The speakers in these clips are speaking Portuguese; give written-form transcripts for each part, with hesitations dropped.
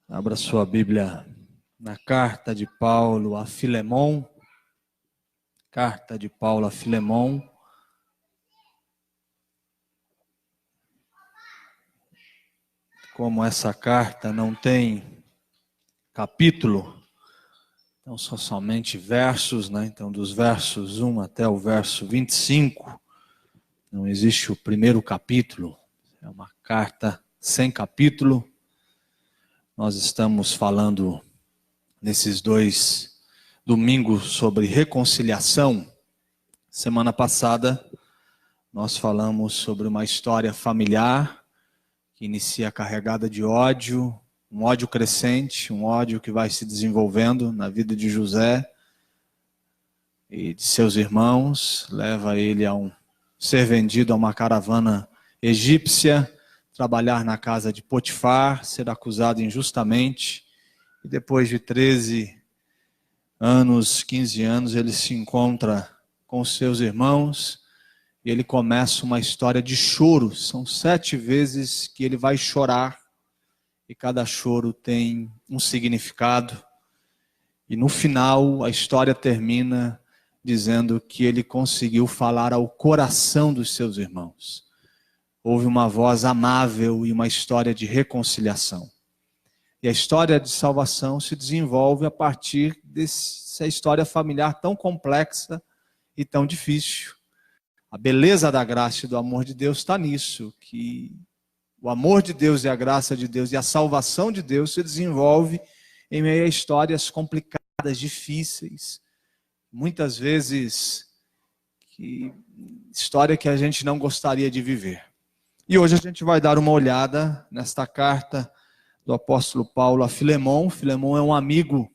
Abra sua Bíblia na carta de Paulo a Filemon. Carta de Paulo a Filemon. Como essa carta não tem capítulo, então são somente versos, né? Então dos versos 1 até o verso 25, não existe o primeiro capítulo. É uma carta sem capítulo. Nós estamos falando nesses 2 domingos sobre reconciliação. Semana passada nós falamos sobre uma história familiar que inicia carregada de ódio, um ódio crescente, um ódio que vai se desenvolvendo na vida de José e de seus irmãos, leva ele a ser vendido a uma caravana egípcia, trabalhar na casa de Potifar, ser acusado injustamente, e depois de 13 anos, 15 anos, ele se encontra com os seus irmãos e ele começa uma história de choro. São 7 vezes que ele vai chorar e cada choro tem um significado. E no final a história termina dizendo que ele conseguiu falar ao coração dos seus irmãos. Houve uma voz amável e uma história de reconciliação. E a história de salvação se desenvolve a partir dessa história familiar tão complexa e tão difícil. A beleza da graça e do amor de Deus está nisso, que o amor de Deus e a graça de Deus e a salvação de Deus se desenvolve em meio a histórias complicadas, difíceis, muitas vezes história que a gente não gostaria de viver. E hoje a gente vai dar uma olhada nesta carta do apóstolo Paulo a Filemon. Filemon é um amigo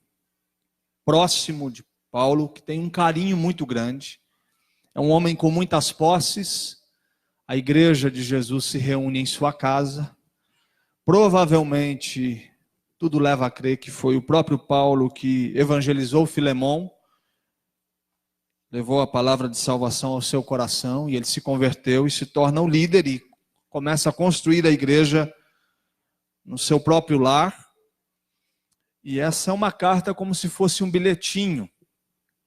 próximo de Paulo, que tem um carinho muito grande. É um homem com muitas posses. A igreja de Jesus se reúne em sua casa. Provavelmente, tudo leva a crer que foi o próprio Paulo que evangelizou Filemon, levou a palavra de salvação ao seu coração, e ele se converteu e se torna um líder e começa a construir a igreja no seu próprio lar. E essa é uma carta como se fosse um bilhetinho.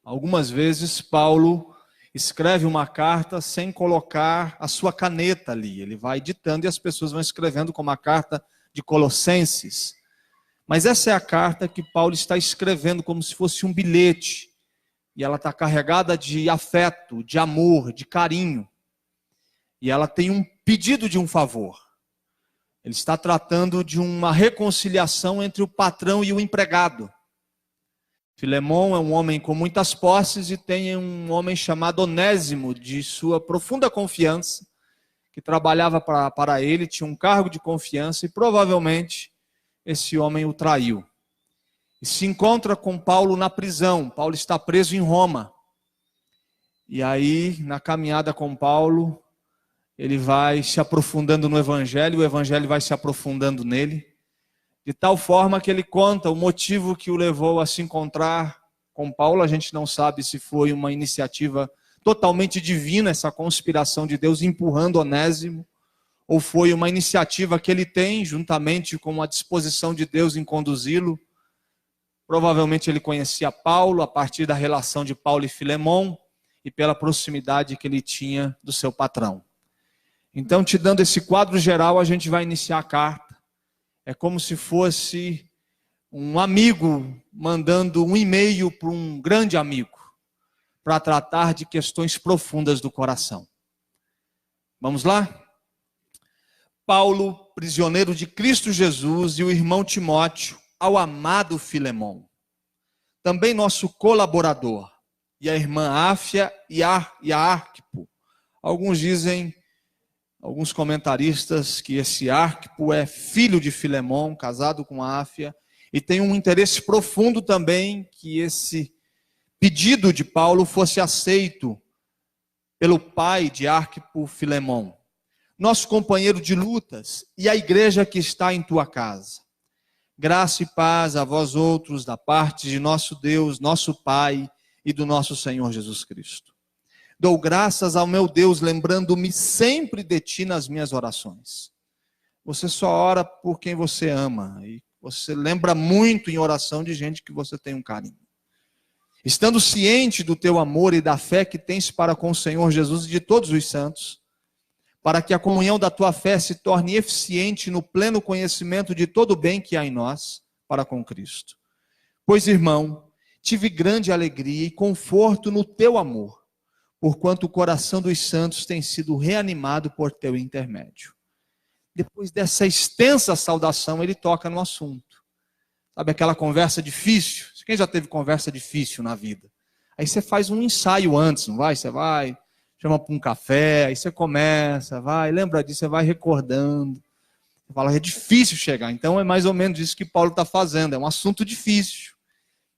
Algumas vezes Paulo escreve uma carta sem colocar a sua caneta ali. Ele vai ditando e as pessoas vão escrevendo, como a carta de Colossenses. Mas essa é a carta que Paulo está escrevendo como se fosse um bilhete. E ela está carregada de afeto, de amor, de carinho. E ela tem um pedido de um favor. Ele está tratando de uma reconciliação entre o patrão e o empregado. Filemon é um homem com muitas posses e tem um homem chamado Onésimo, de sua profunda confiança, que trabalhava para ele, tinha um cargo de confiança e provavelmente esse homem o traiu. E se encontra com Paulo na prisão. Paulo está preso em Roma. E aí, na caminhada com Paulo, ele vai se aprofundando no Evangelho, o Evangelho vai se aprofundando nele, de tal forma que ele conta o motivo que o levou a se encontrar com Paulo. A gente não sabe se foi uma iniciativa totalmente divina, essa conspiração de Deus empurrando Onésimo, ou foi uma iniciativa que ele tem, juntamente com a disposição de Deus em conduzi-lo. Provavelmente ele conhecia Paulo a partir da relação de Paulo e Filemon, e pela proximidade que ele tinha do seu patrão. Então, te dando esse quadro geral, a gente vai iniciar a carta. É como se fosse um amigo mandando um e-mail para um grande amigo, para tratar de questões profundas do coração. Vamos lá? Paulo, prisioneiro de Cristo Jesus, e o irmão Timóteo, ao amado Filemon, também nosso colaborador, e a irmã Áfia e a Arquipo. Alguns comentaristas que esse Arquipo é filho de Filemon, casado com Áfia, e tem um interesse profundo também que esse pedido de Paulo fosse aceito pelo pai de Arquipo, Filemon, nosso companheiro de lutas, e a igreja que está em tua casa. Graça e paz a vós outros, da parte de nosso Deus, nosso Pai e do nosso Senhor Jesus Cristo. Dou graças ao meu Deus, lembrando-me sempre de ti nas minhas orações. Você só ora por quem você ama. E Você lembra muito em oração de gente que você tem um carinho. Estando ciente do teu amor e da fé que tens para com o Senhor Jesus e de todos os santos, para que a comunhão da tua fé se torne eficiente no pleno conhecimento de todo o bem que há em nós para com Cristo. Pois, irmão, tive grande alegria e conforto no teu amor, porquanto o coração dos santos tem sido reanimado por teu intermédio. Depois dessa extensa saudação, ele toca no assunto. Sabe aquela conversa difícil? Quem já teve conversa difícil na vida? Aí você faz um ensaio antes, não vai? Você vai, chama para um café, aí você começa, vai, lembra disso, você vai recordando. Você fala, é difícil chegar. Então é mais ou menos isso que Paulo está fazendo, é um assunto difícil.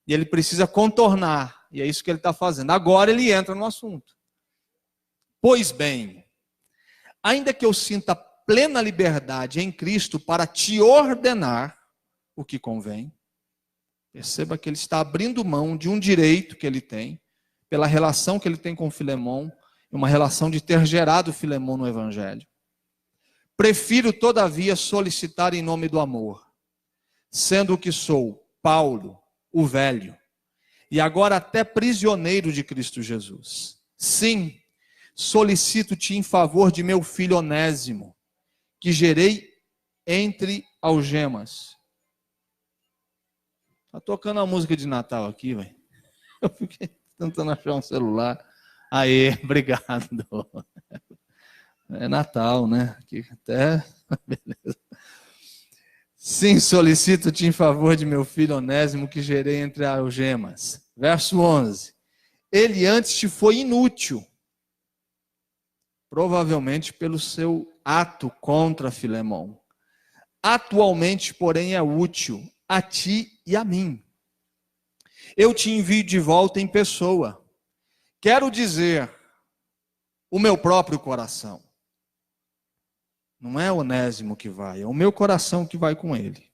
E ele precisa contornar, e é isso que ele está fazendo. Agora ele entra no assunto. Pois bem, ainda que eu sinta plena liberdade em Cristo para te ordenar o que convém, perceba que ele está abrindo mão de um direito que ele tem, pela relação que ele tem com Filemão, uma relação de ter gerado Filemão no Evangelho. Prefiro, todavia, solicitar em nome do amor, sendo o que sou, Paulo, o velho, e agora até prisioneiro de Cristo Jesus. Sim, solicito-te em favor de meu filho Onésimo, que gerei entre algemas. Está tocando a música de Natal aqui, velho. Eu fiquei tentando achar um celular. Aê, obrigado. É Natal, né? Aqui até... Beleza. Sim, solicito-te em favor de meu filho Onésimo, que gerei entre algemas. Verso 11. Ele antes te foi inútil, provavelmente pelo seu ato contra Filemão. Atualmente, porém, é útil a ti e a mim. Eu te envio de volta em pessoa. Quero dizer, o meu próprio coração. Não é Onésimo que vai, é o meu coração que vai com ele.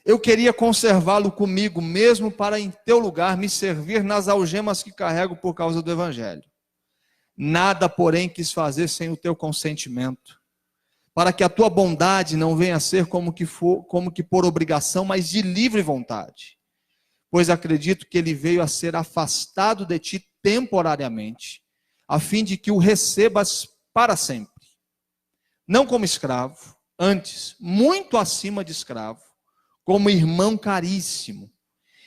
Eu queria conservá-lo comigo, mesmo para em teu lugar me servir nas algemas que carrego por causa do Evangelho. Nada, porém, quis fazer sem o teu consentimento, para que a tua bondade não venha a ser como que por obrigação, mas de livre vontade. Pois acredito que ele veio a ser afastado de ti temporariamente, a fim de que o recebas para sempre. Não como escravo, antes, muito acima de escravo, como irmão caríssimo,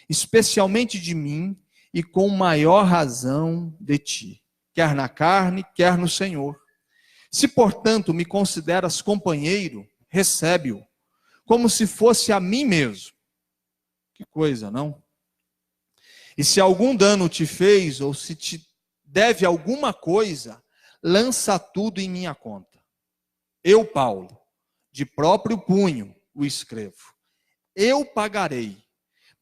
especialmente de mim e com maior razão de ti, quer na carne, quer no Senhor. Se, portanto, me consideras companheiro, recebe-o, como se fosse a mim mesmo. Que coisa, não? E se algum dano te fez, ou se te deve alguma coisa, lança tudo em minha conta. Eu, Paulo, de próprio punho, o escrevo. Eu pagarei,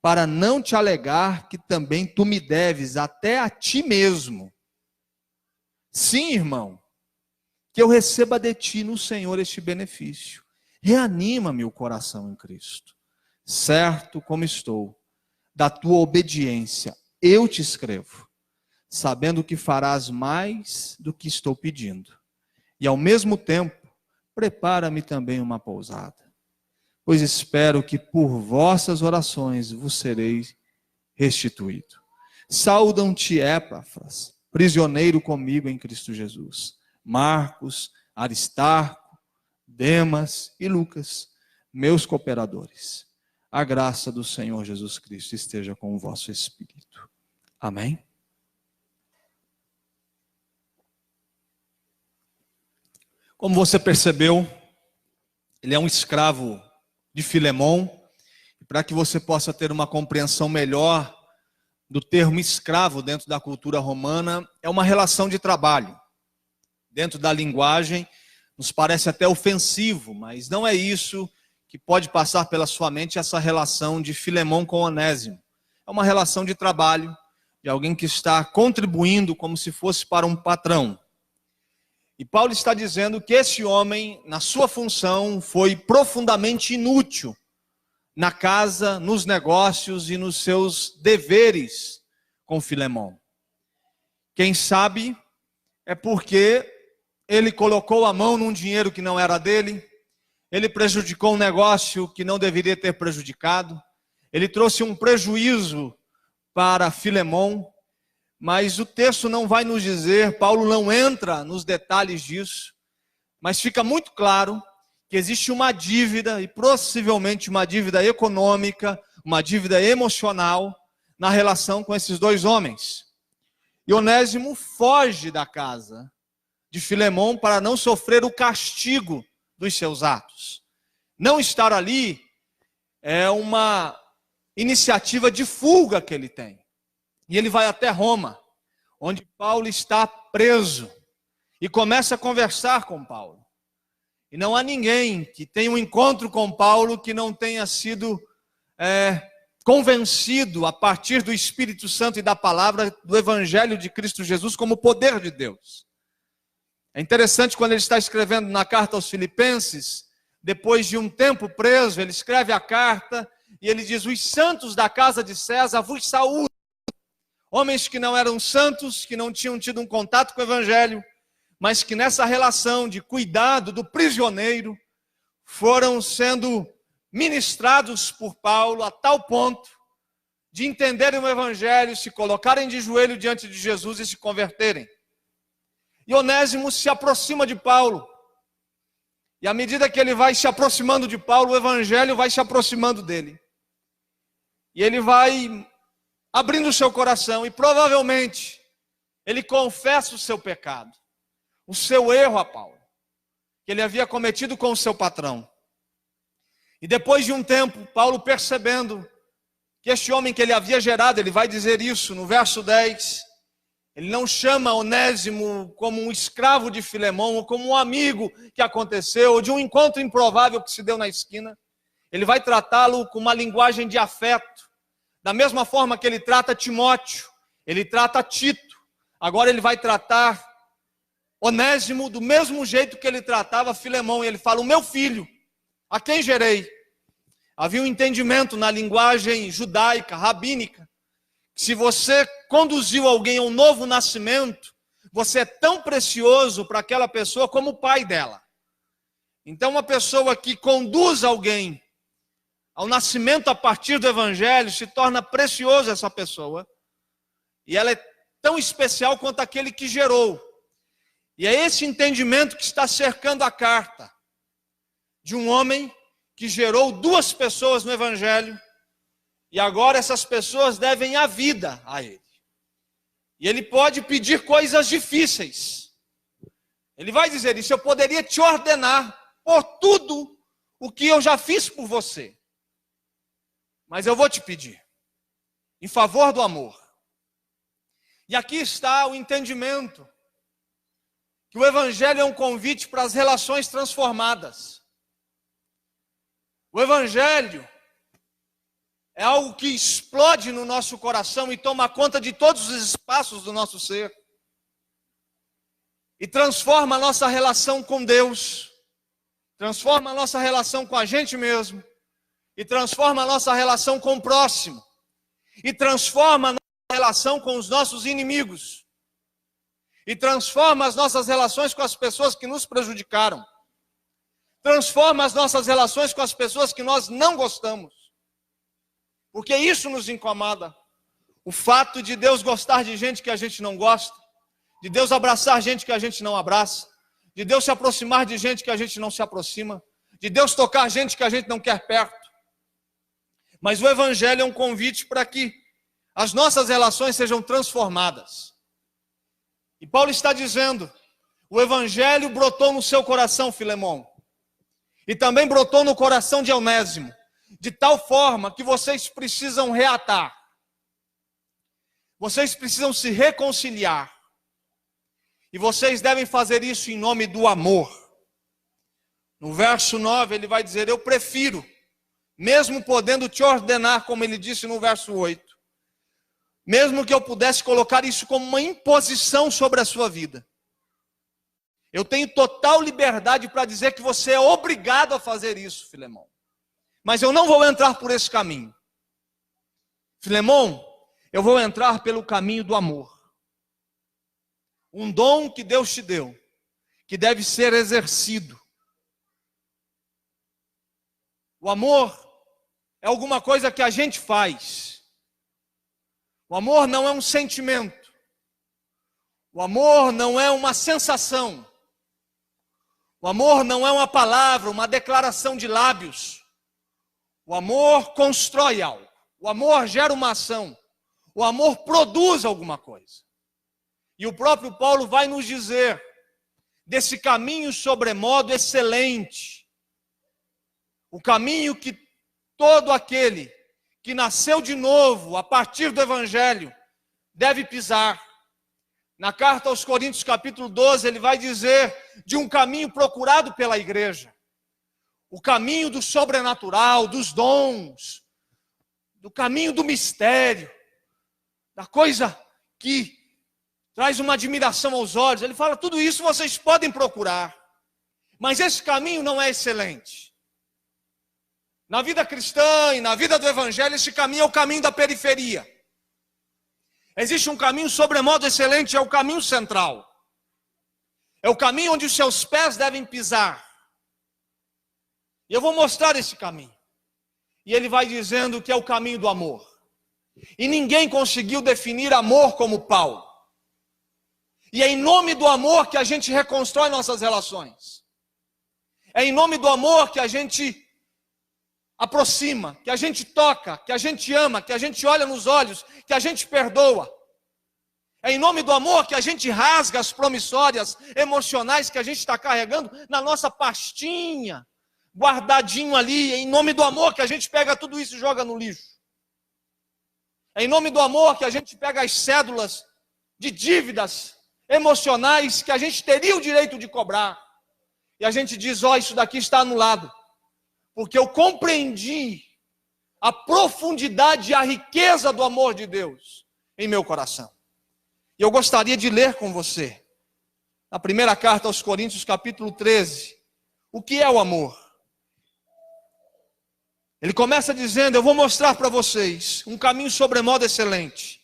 para não te alegar que também tu me deves até a ti mesmo. Sim, irmão, que eu receba de ti no Senhor este benefício. Reanima-me o coração em Cristo. Certo como estou, da tua obediência, eu te escrevo, sabendo que farás mais do que estou pedindo. E ao mesmo tempo, prepara-me também uma pousada, pois espero que por vossas orações vos sereis restituído. Saúdam-te, Epáfras, prisioneiro comigo em Cristo Jesus, Marcos, Aristarco, Demas e Lucas, meus cooperadores. A graça do Senhor Jesus Cristo esteja com o vosso espírito. Amém? Como você percebeu, ele é um escravo de Filemão. Para que você possa ter uma compreensão melhor do termo escravo dentro da cultura romana, é uma relação de trabalho. Dentro da linguagem, nos parece até ofensivo, mas não é isso que pode passar pela sua mente, essa relação de Filemão com Onésimo. É uma relação de trabalho, de alguém que está contribuindo como se fosse para um patrão. E Paulo está dizendo que esse homem, na sua função, foi profundamente inútil na casa, nos negócios e nos seus deveres com Filemão. Quem sabe é porque ele colocou a mão num dinheiro que não era dele, ele prejudicou um negócio que não deveria ter prejudicado, ele trouxe um prejuízo para Filemon, mas o texto não vai nos dizer, Paulo não entra nos detalhes disso, mas fica muito claro que existe uma dívida, e possivelmente uma dívida econômica, uma dívida emocional, na relação com esses dois homens. E Onésimo foge da casa de Filemon para não sofrer o castigo dos seus atos. Não estar ali é uma iniciativa de fuga que ele tem. E ele vai até Roma, onde Paulo está preso, e começa a conversar com Paulo. E não há ninguém que tenha um encontro com Paulo que não tenha sido convencido a partir do Espírito Santo e da palavra do Evangelho de Cristo Jesus como poder de Deus. É interessante quando ele está escrevendo na carta aos Filipenses, depois de um tempo preso, ele escreve a carta e ele diz: os santos da casa de César vos saúdam. Homens que não eram santos, que não tinham tido um contato com o Evangelho, mas que nessa relação de cuidado do prisioneiro, foram sendo ministrados por Paulo a tal ponto de entenderem o Evangelho, se colocarem de joelho diante de Jesus e se converterem. E Onésimo se aproxima de Paulo. E à medida que ele vai se aproximando de Paulo, o Evangelho vai se aproximando dele. E ele vai abrindo o seu coração e provavelmente ele confessa o seu pecado, o seu erro a Paulo, que ele havia cometido com o seu patrão. E depois de um tempo, Paulo percebendo que este homem que ele havia gerado, ele vai dizer isso no verso 10, ele não chama Onésimo como um escravo de Filemon, ou como um amigo que aconteceu, ou de um encontro improvável que se deu na esquina. Ele vai tratá-lo com uma linguagem de afeto, da mesma forma que ele trata Timóteo, ele trata Tito. Agora ele vai tratar Onésimo do mesmo jeito que ele tratava Filemon, e ele fala: o meu filho, a quem gerei. Havia um entendimento na linguagem judaica, rabínica, que se você conduziu alguém a um novo nascimento, você é tão precioso para aquela pessoa como o pai dela. Então uma pessoa que conduz alguém ao nascimento a partir do Evangelho, se torna preciosa essa pessoa, e ela é tão especial quanto aquele que gerou. E é esse entendimento que está cercando a carta, de um homem que gerou duas pessoas no Evangelho, e agora essas pessoas devem a vida a ele. E ele pode pedir coisas difíceis. Ele vai dizer isso: eu poderia te ordenar por tudo o que eu já fiz por você, mas eu vou te pedir, em favor do amor. E aqui está o entendimento, que o Evangelho é um convite para as relações transformadas. O Evangelho é algo que explode no nosso coração e toma conta de todos os espaços do nosso ser. E transforma a nossa relação com Deus, transforma a nossa relação com a gente mesmo, e transforma a nossa relação com o próximo, e transforma a nossa relação com os nossos inimigos, e transforma as nossas relações com as pessoas que nos prejudicaram, transforma as nossas relações com as pessoas que nós não gostamos, porque isso nos incomoda. O fato de Deus gostar de gente que a gente não gosta, de Deus abraçar gente que a gente não abraça, de Deus se aproximar de gente que a gente não se aproxima, de Deus tocar gente que a gente não quer perto. Mas o Evangelho é um convite para que as nossas relações sejam transformadas. E Paulo está dizendo: o Evangelho brotou no seu coração, Filemon, e também brotou no coração de Onésimo, de tal forma que vocês precisam reatar, vocês precisam se reconciliar, e vocês devem fazer isso em nome do amor. No verso 9 ele vai dizer: eu prefiro, mesmo podendo te ordenar, como ele disse no verso 8, mesmo que eu pudesse colocar isso como uma imposição sobre a sua vida, eu tenho total liberdade para dizer que você é obrigado a fazer isso, Filemon. Mas eu não vou entrar por esse caminho. Filemon, eu vou entrar pelo caminho do amor. Um dom que Deus te deu, que deve ser exercido. O amor é alguma coisa que a gente faz. O amor não é um sentimento. O amor não é uma sensação. O amor não é uma palavra, uma declaração de lábios. O amor constrói algo. O amor gera uma ação. O amor produz alguma coisa. E o próprio Paulo vai nos dizer desse caminho sobremodo excelente. O caminho que todo aquele que nasceu de novo a partir do Evangelho deve pisar. Na carta aos Coríntios, capítulo 12, ele vai dizer de um caminho procurado pela igreja. O caminho do sobrenatural, dos dons, do caminho do mistério, da coisa que traz uma admiração aos olhos. Ele fala, tudo isso vocês podem procurar, mas esse caminho não é excelente. Na vida cristã e na vida do Evangelho, esse caminho é o caminho da periferia. Existe um caminho sobremodo excelente, é o caminho central. É o caminho onde os seus pés devem pisar. E eu vou mostrar esse caminho. E ele vai dizendo que é o caminho do amor. E ninguém conseguiu definir amor como Paulo. E é em nome do amor que a gente reconstrói nossas relações. É em nome do amor que a gente aproxima, que a gente toca, que a gente ama, que a gente olha nos olhos, que a gente perdoa. É em nome do amor que a gente rasga as promissórias emocionais que a gente está carregando na nossa pastinha, guardadinho ali. É em nome do amor que a gente pega tudo isso e joga no lixo. É em nome do amor que a gente pega as cédulas de dívidas emocionais que a gente teria o direito de cobrar. E a gente diz, ó, isso daqui está anulado. Porque eu compreendi a profundidade e a riqueza do amor de Deus em meu coração. E eu gostaria de ler com você, na primeira carta aos Coríntios, capítulo 13, o que é o amor. Ele começa dizendo, eu vou mostrar para vocês um caminho sobremodo excelente.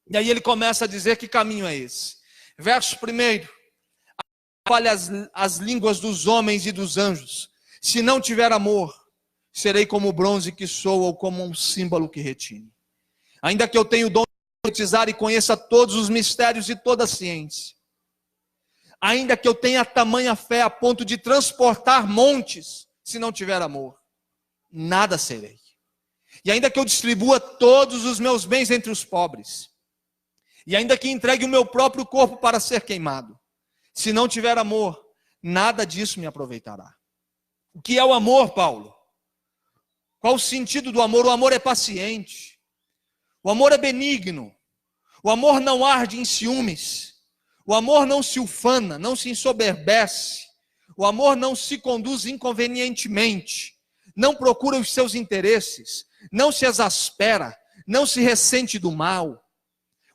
E aí ele começa a dizer que caminho é esse. Verso 1, fale as línguas dos homens e dos anjos. Se não tiver amor, serei como o bronze que soa ou como um símbolo que retine. Ainda que eu tenha o dom de profetizar e conheça todos os mistérios e toda a ciência. Ainda que eu tenha tamanha fé a ponto de transportar montes, se não tiver amor, nada serei. E ainda que eu distribua todos os meus bens entre os pobres, e ainda que entregue o meu próprio corpo para ser queimado, se não tiver amor, nada disso me aproveitará. O que é o amor, Paulo? Qual o sentido do amor? O amor é paciente. O amor é benigno. O amor não arde em ciúmes. O amor não se ufana, não se ensoberbece. O amor não se conduz inconvenientemente. Não procura os seus interesses. Não se exaspera. Não se ressente do mal.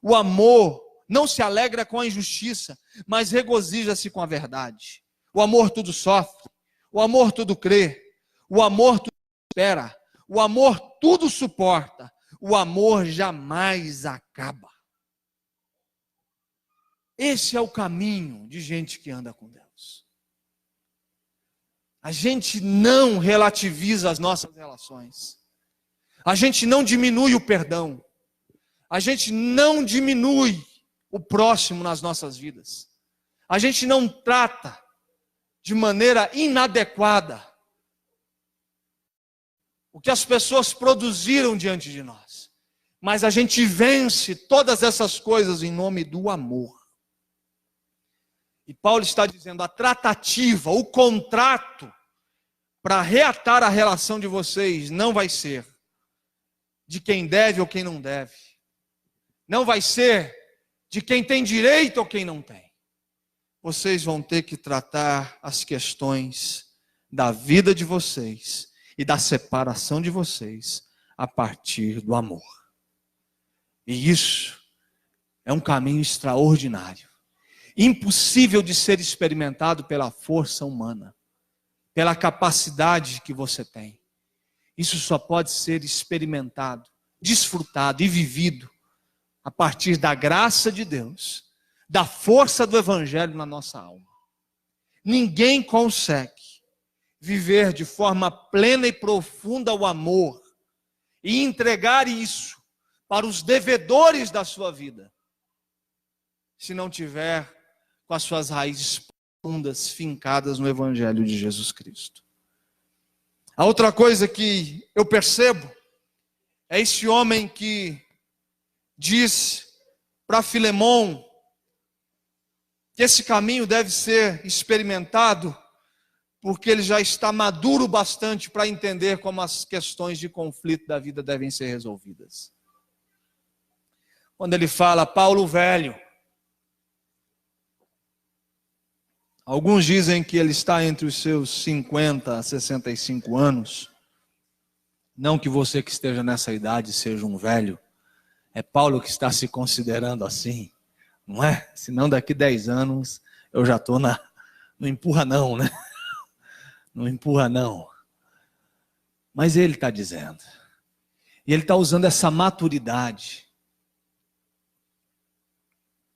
O amor não se alegra com a injustiça, mas regozija-se com a verdade. O amor tudo sofre. O amor tudo crê, o amor tudo espera, o amor tudo suporta, o amor jamais acaba. Esse é o caminho de gente que anda com Deus. A gente não relativiza as nossas relações, a gente não diminui o perdão, a gente não diminui o próximo nas nossas vidas, a gente não trata de maneira inadequada o que as pessoas produziram diante de nós. Mas a gente vence todas essas coisas em nome do amor. E Paulo está dizendo, a tratativa, o contrato para reatar a relação de vocês não vai ser de quem deve ou quem não deve. Não vai ser de quem tem direito ou quem não tem. Vocês vão ter que tratar as questões da vida de vocês e da separação de vocês a partir do amor. E isso é um caminho extraordinário, impossível de ser experimentado pela força humana, pela capacidade que você tem. Isso só pode ser experimentado, desfrutado e vivido a partir da graça de Deus, da força do Evangelho na nossa alma. Ninguém consegue viver de forma plena e profunda o amor e entregar isso para os devedores da sua vida, se não tiver com as suas raízes profundas fincadas no Evangelho de Jesus Cristo. A outra coisa que eu percebo é esse homem que diz para Filemão que esse caminho deve ser experimentado porque ele já está maduro bastante para entender como as questões de conflito da vida devem ser resolvidas. Quando ele fala Paulo velho, alguns dizem que ele está entre os seus 50 a 65 anos. Não que você que esteja nessa idade seja um velho. É Paulo que está se considerando assim, não é? Senão daqui 10 anos eu já estou no empurra não, né? Não empurra não. Mas ele está dizendo. E ele está usando essa maturidade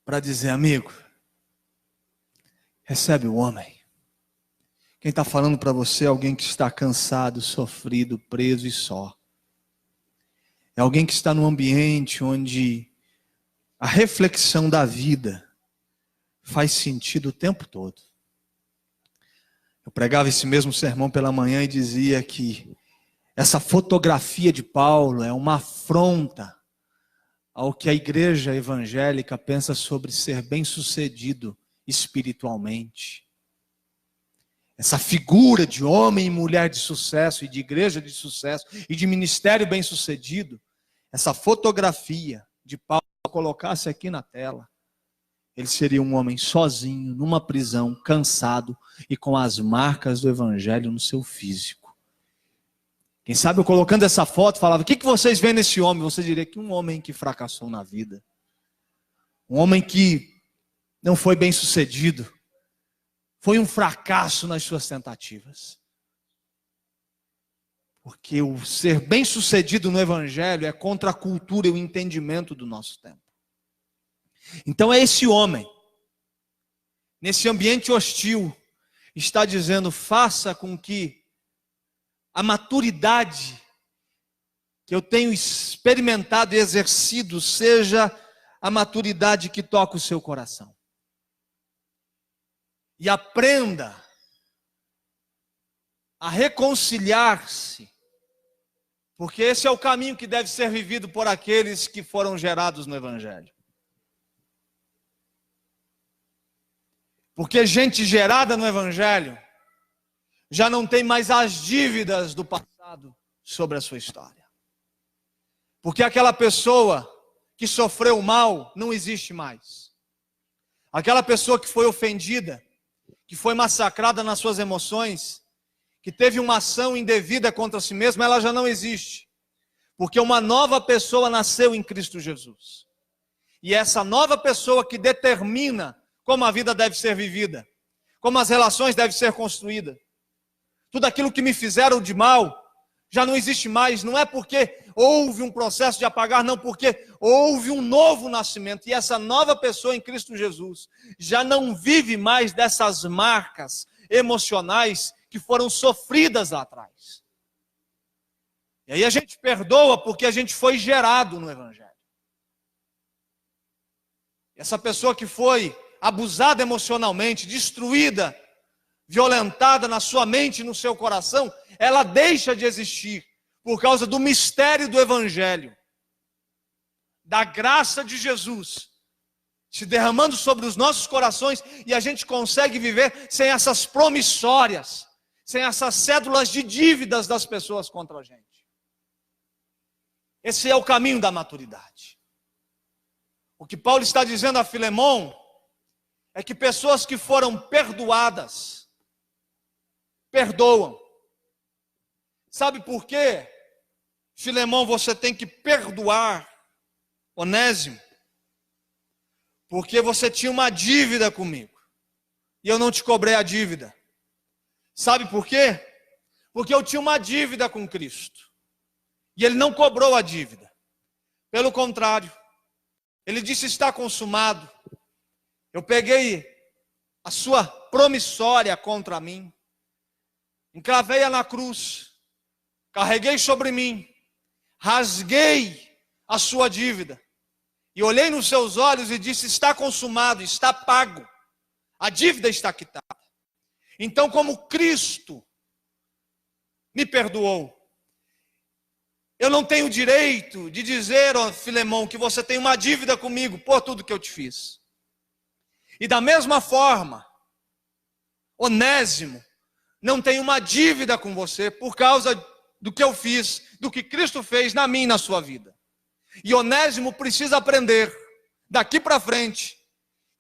para dizer, amigo, recebe o homem. Quem está falando para você é alguém que está cansado, sofrido, preso e só. É alguém que está num ambiente onde a reflexão da vida faz sentido o tempo todo. Eu pregava esse mesmo sermão pela manhã e dizia que essa fotografia de Paulo é uma afronta ao que a igreja evangélica pensa sobre ser bem-sucedido espiritualmente. Essa figura de homem e mulher de sucesso, e de igreja de sucesso, e de ministério bem-sucedido, essa fotografia de Paulo, se eu colocasse aqui na tela, ele seria um homem sozinho, numa prisão, cansado, e com as marcas do evangelho no seu físico. Quem sabe eu colocando essa foto, falava, o que vocês veem nesse homem? Você diria que um homem que fracassou na vida. Um homem que não foi bem-sucedido. Foi um fracasso nas suas tentativas. Porque o ser bem-sucedido no evangelho é contra a cultura e o entendimento do nosso tempo. Então é esse homem, nesse ambiente hostil, está dizendo, faça com que a maturidade que eu tenho experimentado e exercido seja a maturidade que toca o seu coração. E aprenda a reconciliar-se, porque esse é o caminho que deve ser vivido por aqueles que foram gerados no evangelho. Porque gente gerada no evangelho já não tem mais as dívidas do passado sobre a sua história. Porque aquela pessoa que sofreu mal não existe mais. Aquela pessoa que foi ofendida, que foi massacrada nas suas emoções, que teve uma ação indevida contra si mesma, ela já não existe. Porque uma nova pessoa nasceu em Cristo Jesus. E essa nova pessoa que determina como a vida deve ser vivida, como as relações devem ser construídas. Tudo aquilo que me fizeram de mal já não existe mais. Não é porque houve um processo de apagar, não, porque houve um novo nascimento. E essa nova pessoa em Cristo Jesus já não vive mais dessas marcas emocionais que foram sofridas lá atrás. E aí a gente perdoa porque a gente foi gerado no evangelho. Essa pessoa que foi abusada emocionalmente, destruída, violentada na sua mente e no seu coração, ela deixa de existir por causa do mistério do evangelho, da graça de Jesus se derramando sobre os nossos corações, e a gente consegue viver sem essas promissórias, sem essas cédulas de dívidas das pessoas contra a gente. Esse é o caminho da maturidade. O que Paulo está dizendo a Filemão é que pessoas que foram perdoadas, perdoam. Sabe por quê? Filemão, você tem que perdoar Onésimo, porque você tinha uma dívida comigo, e eu não te cobrei a dívida. Sabe por quê? Porque eu tinha uma dívida com Cristo, e Ele não cobrou a dívida. Pelo contrário, Ele disse, está consumado. Eu peguei a sua promissória contra mim, encravei-a na cruz, carreguei sobre mim, rasguei a sua dívida, e olhei nos seus olhos e disse: está consumado, está pago, a dívida está quitada. Então, como Cristo me perdoou, eu não tenho direito de dizer, ó Filemão, que você tem uma dívida comigo por tudo que eu te fiz. E da mesma forma, Onésimo não tem uma dívida com você por causa do que eu fiz, do que Cristo fez na minha e na sua vida. E Onésimo precisa aprender, daqui para frente,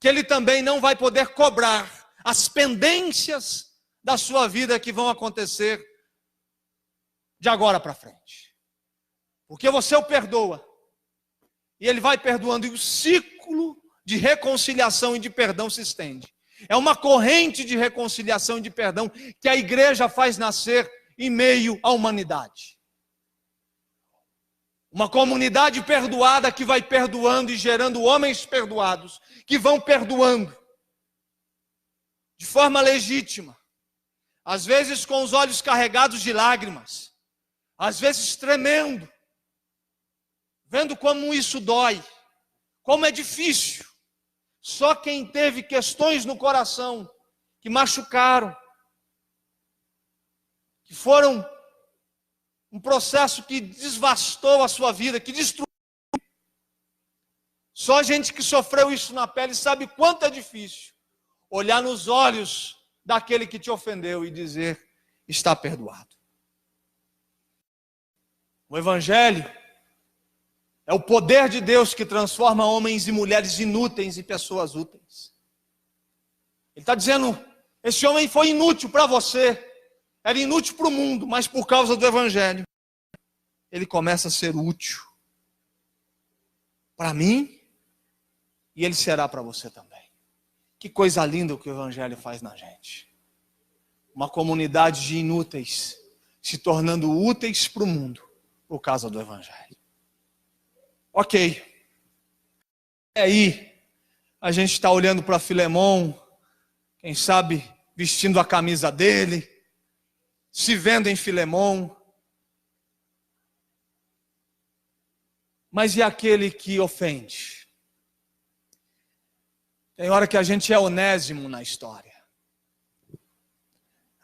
que ele também não vai poder cobrar as pendências da sua vida que vão acontecer de agora para frente. Porque você o perdoa, e ele vai perdoando, e o ciclo de reconciliação e de perdão se estende. É uma corrente de reconciliação e de perdão que a igreja faz nascer em meio à humanidade. Uma comunidade perdoada que vai perdoando e gerando homens perdoados, que vão perdoando de forma legítima, às vezes com os olhos carregados de lágrimas, às vezes tremendo, vendo como isso dói, como é difícil. Só quem teve questões no coração que machucaram, que foram um processo que devastou a sua vida, que destruiu. Só gente que sofreu isso na pele sabe quanto é difícil olhar nos olhos daquele que te ofendeu e dizer: está perdoado. O Evangelho é o poder de Deus que transforma homens e mulheres inúteis em pessoas úteis. Ele está dizendo: esse homem foi inútil para você, era inútil para o mundo, mas por causa do Evangelho, ele começa a ser útil para mim, e ele será para você também. Que coisa linda o que o Evangelho faz na gente. Uma comunidade de inúteis se tornando úteis para o mundo por causa do Evangelho. Ok. E aí, a gente está olhando para Filemão, quem sabe vestindo a camisa dele, se vendo em Filemão. Mas e aquele que ofende? Tem hora que a gente é Onésimo na história.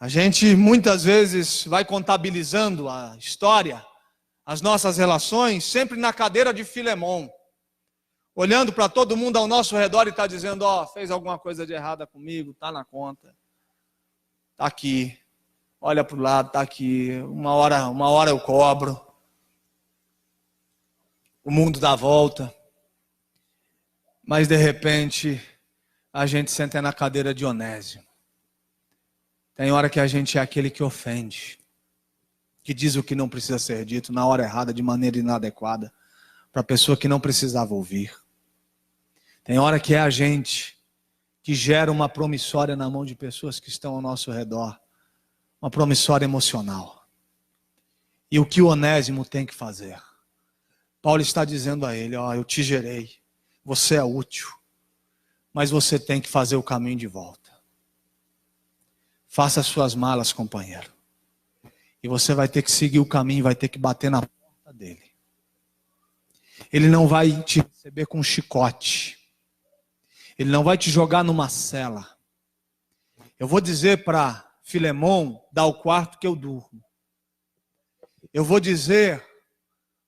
A gente muitas vezes vai contabilizando a história, as nossas relações, sempre na cadeira de Filemão, olhando para todo mundo ao nosso redor e está dizendo: ó, fez alguma coisa de errada comigo, está na conta, está aqui, olha para o lado, está aqui, uma hora eu cobro, o mundo dá volta. Mas de repente a gente senta na cadeira de Onésimo. Tem hora que a gente é aquele que ofende, que diz o que não precisa ser dito na hora errada, de maneira inadequada, para a pessoa que não precisava ouvir. Tem hora que é a gente que gera uma promissória na mão de pessoas que estão ao nosso redor, uma promissória emocional. E o que o Onésimo tem que fazer? Paulo está dizendo a ele: ó, eu te gerei, você é útil, mas você tem que fazer o caminho de volta. Faça as suas malas, companheiro. E você vai ter que seguir o caminho, vai ter que bater na porta dele. Ele não vai te receber com um chicote. Ele não vai te jogar numa cela. Eu vou dizer para Filemão dar o quarto que eu durmo. Eu vou dizer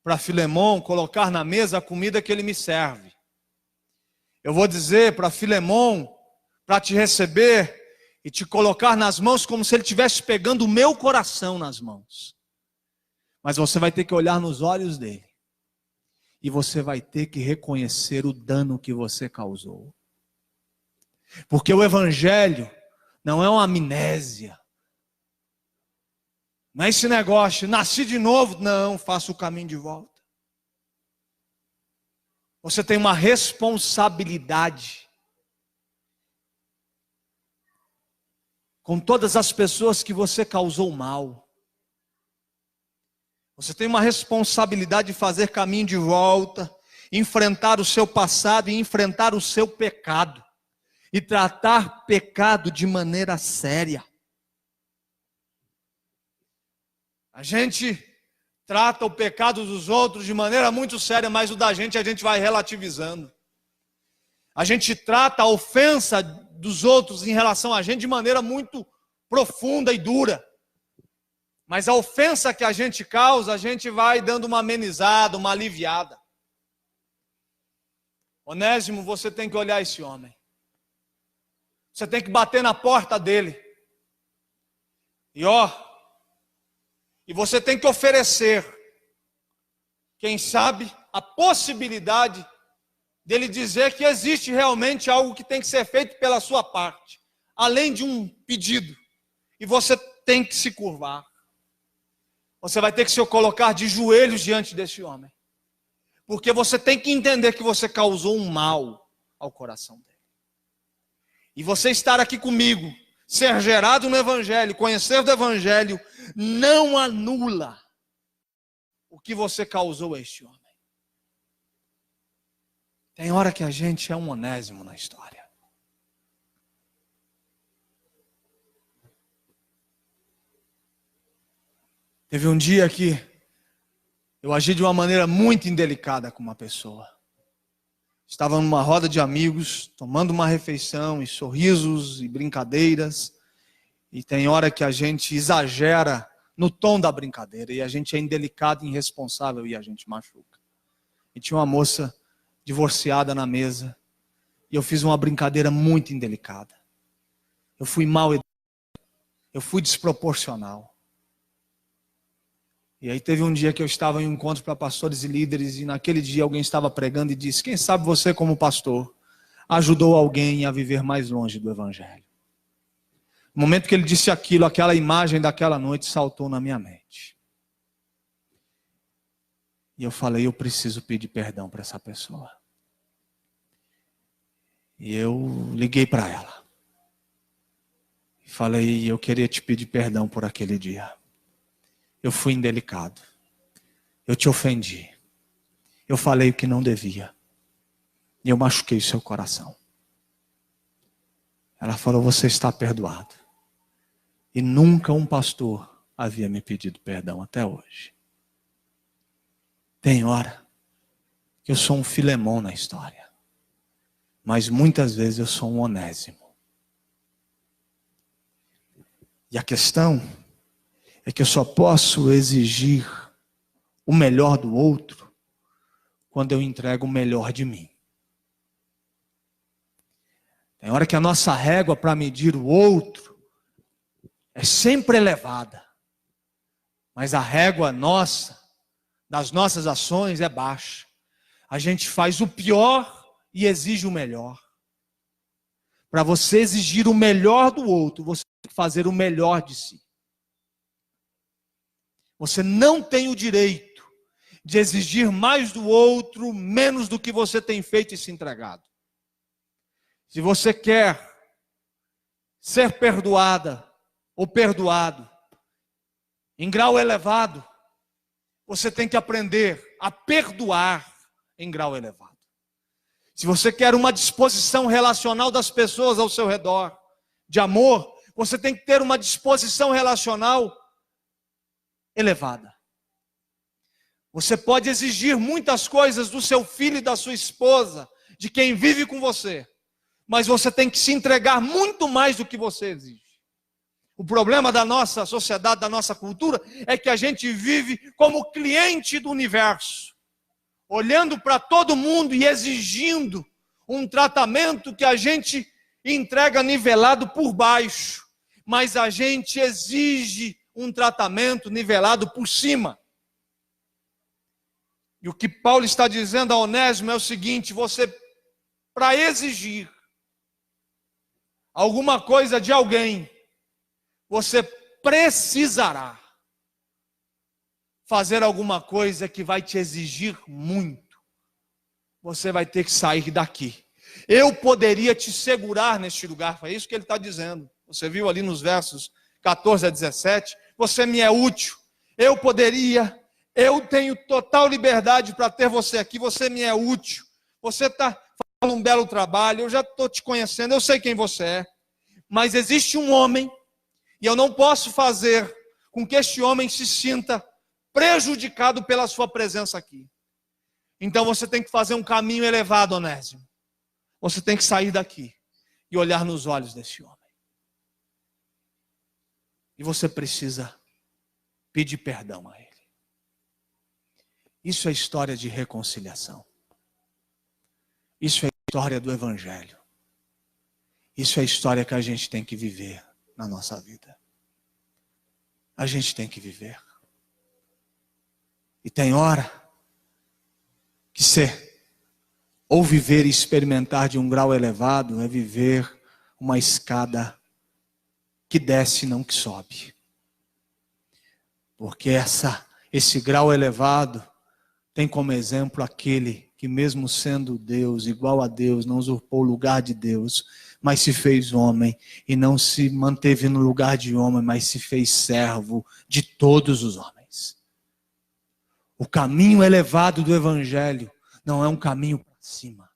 para Filemão colocar na mesa a comida que ele me serve. Eu vou dizer para Filemão para te receber e te colocar nas mãos como se ele estivesse pegando o meu coração nas mãos. Mas você vai ter que olhar nos olhos dele. E você vai ter que reconhecer o dano que você causou. Porque o Evangelho não é uma amnésia. Não é esse negócio, nasci de novo. Não, faço o caminho de volta. Você tem uma responsabilidade com todas as pessoas que você causou mal. Você tem uma responsabilidade de fazer caminho de volta, enfrentar o seu passado e enfrentar o seu pecado. E tratar pecado de maneira séria. A gente trata o pecado dos outros de maneira muito séria, mas o da gente a gente vai relativizando. A gente trata a ofensa dos outros em relação a gente de maneira muito profunda e dura. Mas a ofensa que a gente causa, a gente vai dando uma amenizada, uma aliviada. Onésimo, você tem que olhar esse homem. Você tem que bater na porta dele. E você tem que oferecer, quem sabe, a possibilidade dele dizer que existe realmente algo que tem que ser feito pela sua parte, além de um pedido. E você tem que se curvar. Você vai ter que se colocar de joelhos diante desse homem. Porque você tem que entender que você causou um mal ao coração dele. E você estar aqui comigo, ser gerado no Evangelho, conhecer do Evangelho, não anula o que você causou a este homem. Tem hora que a gente é um Onésimo na história. Teve um dia que eu agi de uma maneira muito indelicada com uma pessoa. Estava numa roda de amigos, tomando uma refeição, e sorrisos e brincadeiras. E tem hora que a gente exagera no tom da brincadeira, e a gente é indelicado e irresponsável, e a gente machuca. E tinha uma moça divorciada na mesa, e eu fiz uma brincadeira muito indelicada. Eu fui mal educado, eu fui desproporcional. E aí teve um dia que eu estava em um encontro para pastores e líderes, e naquele dia alguém estava pregando e disse: quem sabe você, como pastor, ajudou alguém a viver mais longe do Evangelho. No momento que ele disse aquilo, aquela imagem daquela noite saltou na minha mente. E eu falei: eu preciso pedir perdão para essa pessoa. E eu liguei para ela. E falei: eu queria te pedir perdão por aquele dia. Eu fui indelicado. Eu te ofendi. Eu falei o que não devia. E eu machuquei o seu coração. Ela falou: você está perdoado. E nunca um pastor havia me pedido perdão até hoje. Tem hora que eu sou um Filemão na história. Mas muitas vezes eu sou um Onésimo. E a questão é que eu só posso exigir o melhor do outro quando eu entrego o melhor de mim. Tem hora que a nossa régua para medir o outro é sempre elevada, mas a régua nossa, das nossas ações, é baixa. A gente faz o pior e exige o melhor. Para você exigir o melhor do outro, você tem que fazer o melhor de si. Você não tem o direito de exigir mais do outro, menos do que você tem feito e se entregado. Se você quer ser perdoada ou perdoado em grau elevado, você tem que aprender a perdoar em grau elevado. Se você quer uma disposição relacional das pessoas ao seu redor, de amor, você tem que ter uma disposição relacional elevada. Você pode exigir muitas coisas do seu filho e da sua esposa, de quem vive com você, mas você tem que se entregar muito mais do que você exige. O problema da nossa sociedade, da nossa cultura, é que a gente vive como cliente do universo, olhando para todo mundo e exigindo um tratamento que a gente entrega nivelado por baixo, mas a gente exige um tratamento nivelado por cima. E o que Paulo está dizendo a Onésimo é o seguinte: você, para exigir alguma coisa de alguém, você precisará fazer alguma coisa que vai te exigir muito. Você vai ter que sair daqui. Eu poderia te segurar neste lugar, foi isso que ele está dizendo. Você viu ali nos versos 14 a 17, você me é útil, eu tenho total liberdade para ter você aqui, você me é útil, você está fazendo um belo trabalho, eu já estou te conhecendo, eu sei quem você é, mas existe um homem, e eu não posso fazer com que este homem se sinta prejudicado pela sua presença aqui. Então você tem que fazer um caminho elevado, Onésimo. Você tem que sair daqui e olhar nos olhos desse homem. E você precisa pedir perdão a ele. Isso é história de reconciliação. Isso é história do Evangelho. Isso é história que a gente tem que viver na nossa vida. A gente tem que viver. E tem hora que ser ou viver e experimentar de um grau elevado é viver uma escada que desce e não que sobe. Porque esse grau elevado tem como exemplo aquele que mesmo sendo Deus, igual a Deus, não usurpou o lugar de Deus, mas se fez homem e não se manteve no lugar de homem, mas se fez servo de todos os homens. O caminho elevado do Evangelho não é um caminho para cima,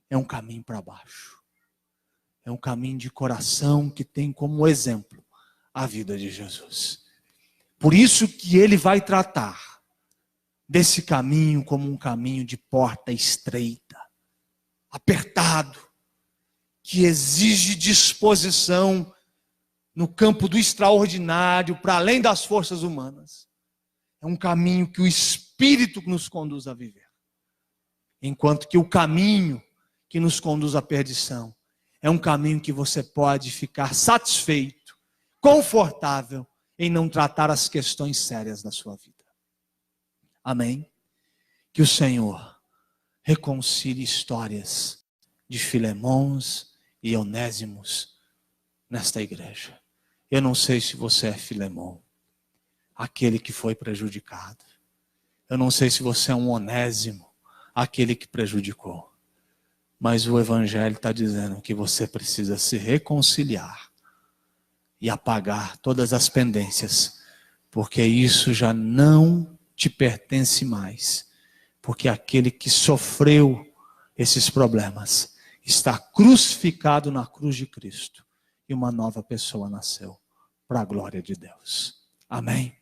é um caminho para baixo. É um caminho de coração que tem como exemplo a vida de Jesus. Por isso que ele vai tratar desse caminho como um caminho de porta estreita, apertado, que exige disposição no campo do extraordinário, para além das forças humanas. É um caminho que o Espírito nos conduz a viver. Enquanto que o caminho que nos conduz à perdição é um caminho que você pode ficar satisfeito, confortável, em não tratar as questões sérias da sua vida. Amém? Que o Senhor reconcilie histórias de Filemons e Onésimos nesta igreja. Eu não sei se você é Filemon, aquele que foi prejudicado. Eu não sei se você é um Onésimo, aquele que prejudicou. Mas o Evangelho está dizendo que você precisa se reconciliar e apagar todas as pendências, porque isso já não te pertence mais, porque aquele que sofreu esses problemas está crucificado na cruz de Cristo e uma nova pessoa nasceu para a glória de Deus. Amém?